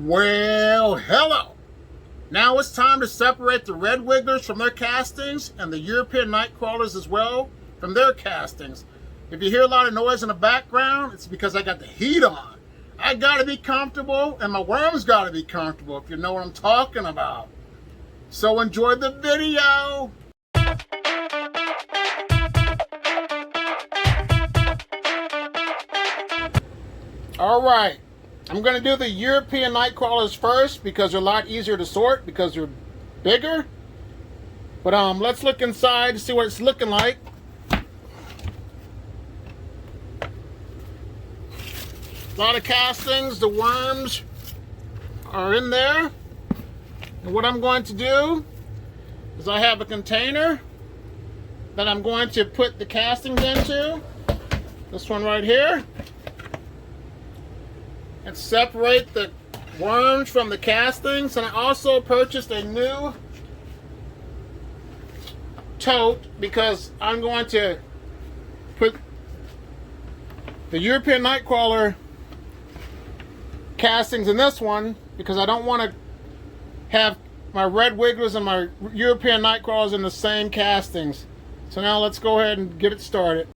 Well, hello. Now it's time to separate the red wigglers from their castings and the European night crawlers as well from their castings. If you hear a lot of noise in the background, it's because I got the heat on. I gotta be comfortable and my worms gotta be comfortable, if you know what I'm talking about. So enjoy the video. All right. I'm going to do the European night crawlers first because they're a lot easier to sort because they're bigger. But let's look inside to see what it's looking like. A lot of castings, the worms are in there. And what I'm going to do is I have a container that I'm going to put the castings into. This one right here. And separate the worms from the castings. And I also purchased a new tote because I'm going to put the European Nightcrawler castings in this one because I don't want to have my red wigglers and my European Nightcrawlers in the same castings. So now let's go ahead and get it started.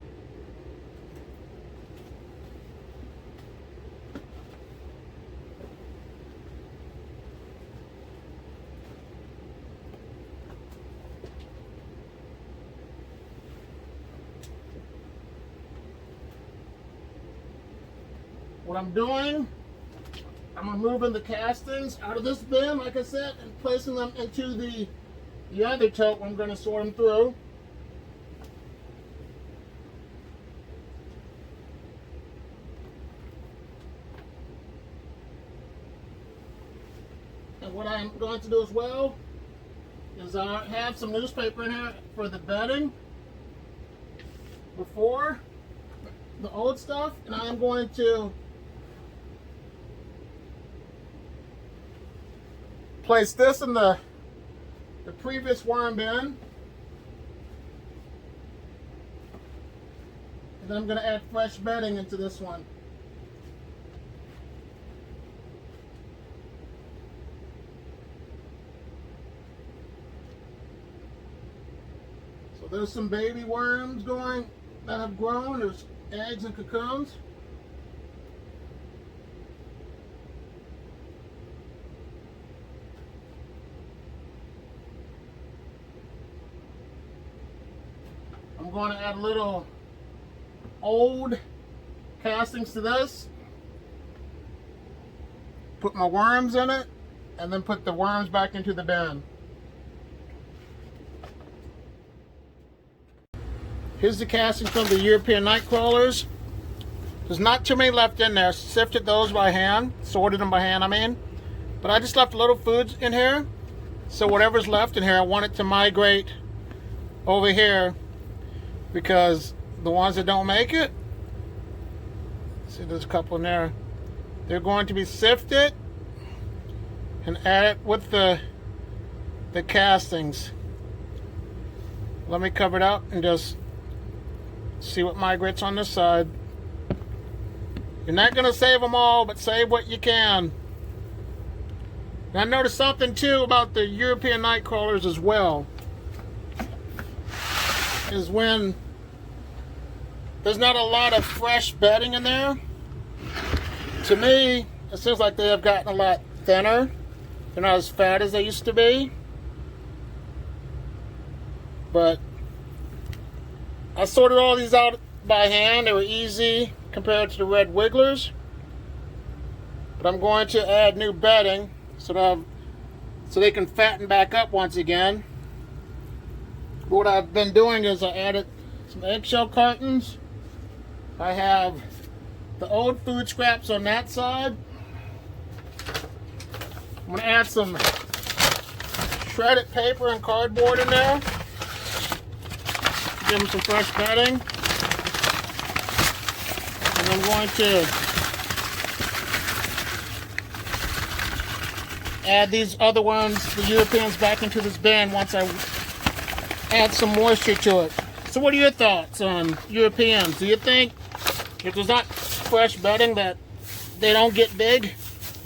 What I'm doing, I'm removing the castings out of this bin, like I said, and placing them into the other tote where I'm going to sort them through. And what I'm going to do as well is I have some newspaper in here for the bedding before the old stuff, and I'm going to place this in the previous worm bin, and then I'm going to add fresh bedding into this one. So there's some baby worms going that have grown. There's eggs and cocoons. I'm going to add a little old castings to this. Put my worms in it, and then put the worms back into the bin. Here's the castings from the European night crawlers. There's not too many left in there. Sifted those by hand, sorted them by hand, I mean. But I just left a little food in here. So whatever's left in here, I want it to migrate over here. Because the ones that don't make it, see there's a couple in there, they're going to be sifted and added with the castings. Let me cover it up and just see what migrates on this side. You're not going to save them all, but save what you can. And I noticed something too about the European night crawlers as well. Is when there's not a lot of fresh bedding in there. To me, it seems like they have gotten a lot thinner. They're not as fat as they used to be. But I sorted all these out by hand. They were easy compared to the red wigglers. But I'm going to add new bedding so they can fatten back up once again. What I've been doing is I added some eggshell cartons. I have the old food scraps on that side. I'm going to add some shredded paper and cardboard in there. Give them some fresh bedding. And I'm going to add these other ones, the Europeans, back into this bin once I add some moisture to it. So what are your thoughts on Europeans? Do you think if there's not fresh bedding that they don't get big?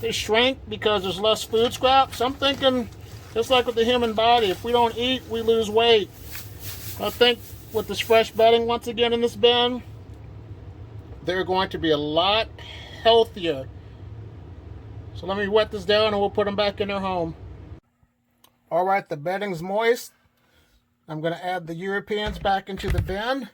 they shrink because there's less food scraps. I'm thinking, just like with the human body, if we don't eat, we lose weight. I think with this fresh bedding once again in this bin, they're going to be a lot healthier. So let me wet this down and we'll put them back in their home. All right, the bedding's moist. I'm going to add the Europeans back into the bin.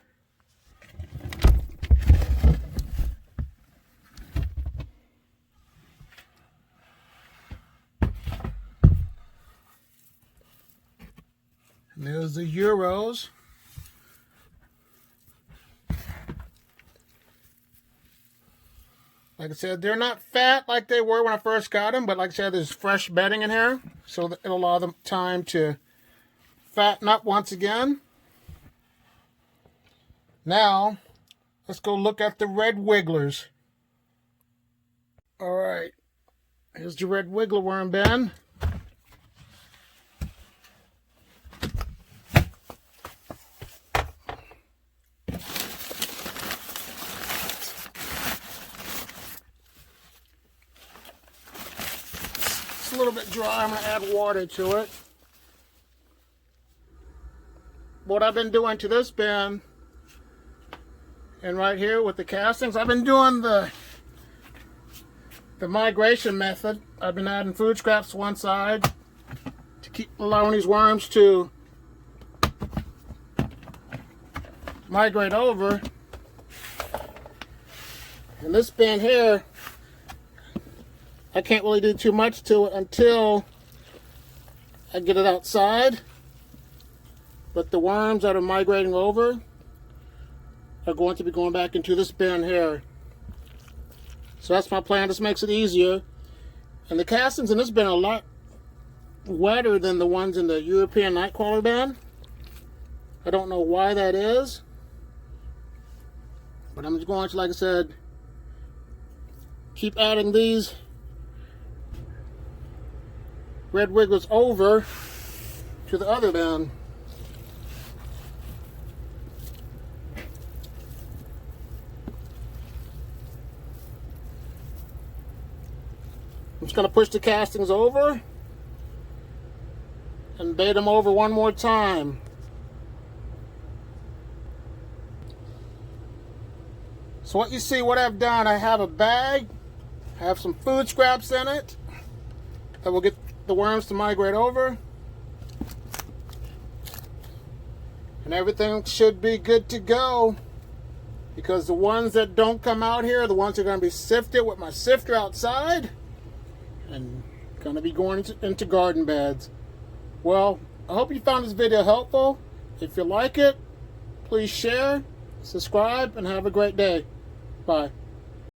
And there's the Euros. Like I said, they're not fat like they were when I first got them, but like I said, there's fresh bedding in here, so it'll allow them time to fatten up once again. Now, let's go look at the red wigglers. All right, here's the red wiggler worm bin. It's a little bit dry. I'm going to add water to it. What I've been doing to this bin, and right here with the castings, I've been doing the migration method. I've been adding food scraps to one side to keep allowing these worms to migrate over. And this bin here, I can't really do too much to it until I get it outside. But the worms that are migrating over are going to be going back into this bin here. So that's my plan. This makes it easier. And the castings in this bin are a lot wetter than the ones in the European Nightcrawler bin. I don't know why that is. But I'm just going to, like I said, keep adding these red wigglers over to the other bin. I'm just going to push the castings over and bait them over one more time. So what you see, what I've done, I have a bag, I have some food scraps in it that will get the worms to migrate over. And everything should be good to go, because the ones that don't come out here are the ones that are going to be sifted with my sifter outside and going to be going into garden beds. Well, I hope you found this video helpful. If you like it, please share, subscribe, and have a great day. Bye.